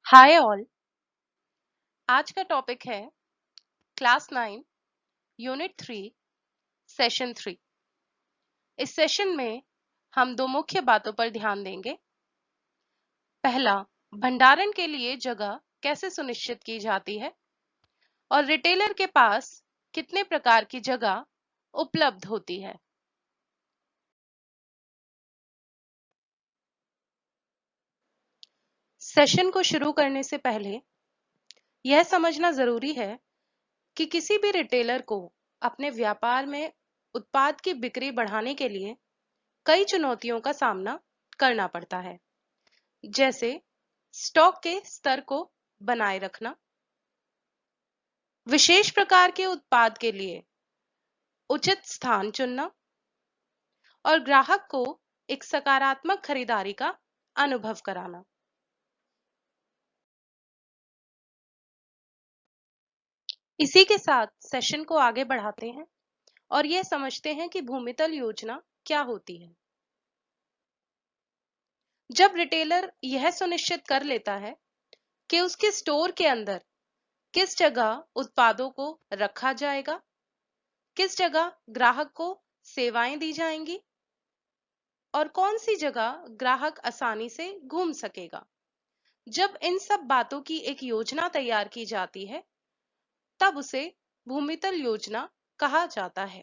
Hi all. आज का topic है क्लास 9 यूनिट 3 सेशन 3। इस सेशन में हम दो मुख्य बातों पर ध्यान देंगे। पहला, भंडारण के लिए जगह कैसे सुनिश्चित की जाती है और रिटेलर के पास कितने प्रकार की जगह उपलब्ध होती है। सेशन को शुरू करने से पहले यह समझना जरूरी है कि किसी भी रिटेलर को अपने व्यापार में उत्पाद की बिक्री बढ़ाने के लिए कई चुनौतियों का सामना करना पड़ता है, जैसे स्टॉक के स्तर को बनाए रखना, विशेष प्रकार के उत्पाद के लिए उचित स्थान चुनना और ग्राहक को एक सकारात्मक खरीदारी का अनुभव कराना। इसी के साथ सेशन को आगे बढ़ाते हैं और यह समझते हैं कि भूमितल योजना क्या होती है। जब रिटेलर यह सुनिश्चित कर लेता है कि उसके स्टोर के अंदर किस जगह उत्पादों को रखा जाएगा, किस जगह ग्राहक को सेवाएं दी जाएंगी और कौन सी जगह ग्राहक आसानी से घूम सकेगा, जब इन सब बातों की एक योजना तैयार की जाती है तब उसे भूमितल योजना कहा जाता है।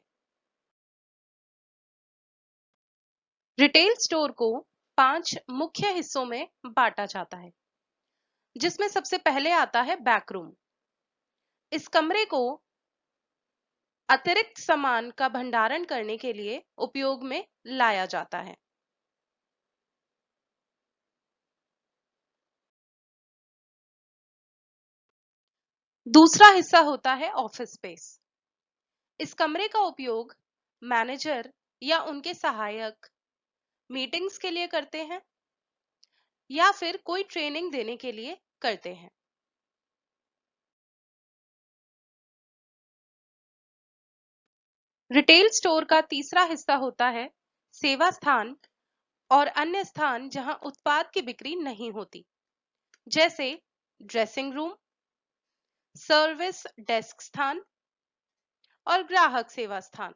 रिटेल स्टोर को 5 मुख्य हिस्सों में बांटा जाता है, जिसमें सबसे पहले आता है बैकरूम। इस कमरे को अतिरिक्त सामान का भंडारण करने के लिए उपयोग में लाया जाता है। दूसरा हिस्सा होता है ऑफिस स्पेस। इस कमरे का उपयोग मैनेजर या उनके सहायक मीटिंग्स के लिए करते हैं या फिर कोई ट्रेनिंग देने के लिए करते हैं। रिटेल स्टोर का तीसरा हिस्सा होता है सेवा स्थान और अन्य स्थान जहां उत्पाद की बिक्री नहीं होती, जैसे ड्रेसिंग रूम, सर्विस डेस्क स्थान और ग्राहक सेवा स्थान।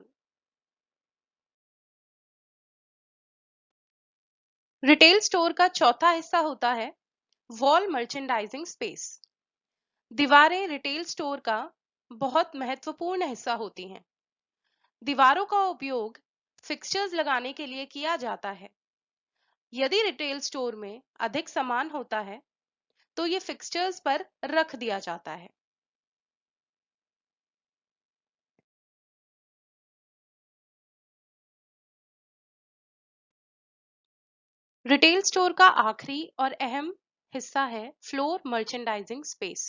रिटेल स्टोर का चौथा हिस्सा होता है वॉल मर्चेंडाइजिंग स्पेस। दीवारें रिटेल स्टोर का बहुत महत्वपूर्ण हिस्सा होती हैं। दीवारों का उपयोग फिक्सचर्स लगाने के लिए किया जाता है। यदि रिटेल स्टोर में अधिक सामान होता है तो ये फिक्सचर्स पर रख दिया जाता है। रिटेल स्टोर का आखिरी और अहम हिस्सा है फ्लोर मर्चेंडाइजिंग स्पेस।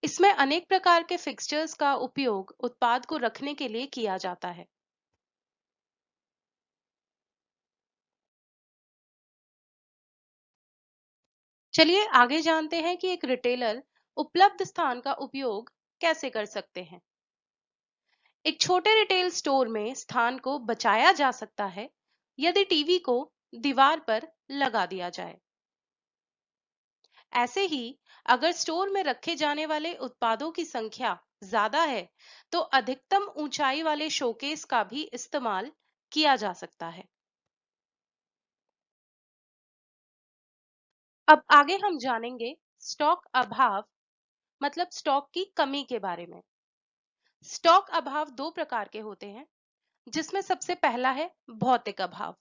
इसमें अनेक प्रकार के फिक्सचर्स का उपयोग उत्पाद को रखने के लिए किया जाता है। चलिए आगे जानते हैं कि एक रिटेलर उपलब्ध स्थान का उपयोग कैसे कर सकते हैं। एक छोटे रिटेल स्टोर में स्थान को बचाया जा सकता है यदि टीवी को दीवार पर लगा दिया जाए। ऐसे ही अगर स्टोर में रखे जाने वाले उत्पादों की संख्या ज्यादा है तो अधिकतम ऊंचाई वाले शोकेस का भी इस्तेमाल किया जा सकता है। अब आगे हम जानेंगे स्टॉक अभाव मतलब स्टॉक की कमी के बारे में। स्टॉक अभाव दो प्रकार के होते हैं, जिसमें सबसे पहला है भौतिक अभाव।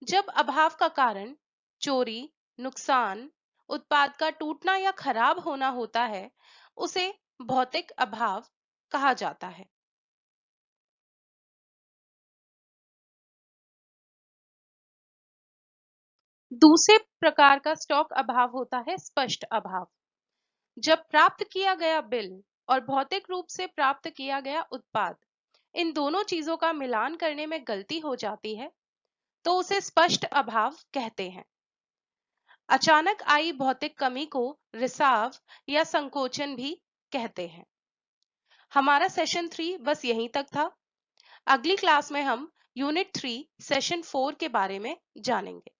जब अभाव का कारण चोरी, नुकसान, उत्पाद का टूटना या खराब होना होता है, उसे भौतिक अभाव कहा जाता है। दूसरे प्रकार का स्टॉक अभाव होता है स्पष्ट अभाव। जब प्राप्त किया गया बिल और भौतिक रूप से प्राप्त किया गया उत्पाद, इन दोनों चीजों का मिलान करने में गलती हो जाती है तो उसे स्पष्ट अभाव कहते हैं। अचानक आई भौतिक कमी को रिसाव या संकोचन भी कहते हैं। हमारा सेशन 3 बस यहीं तक था। अगली क्लास में हम यूनिट 3 सेशन 4 के बारे में जानेंगे।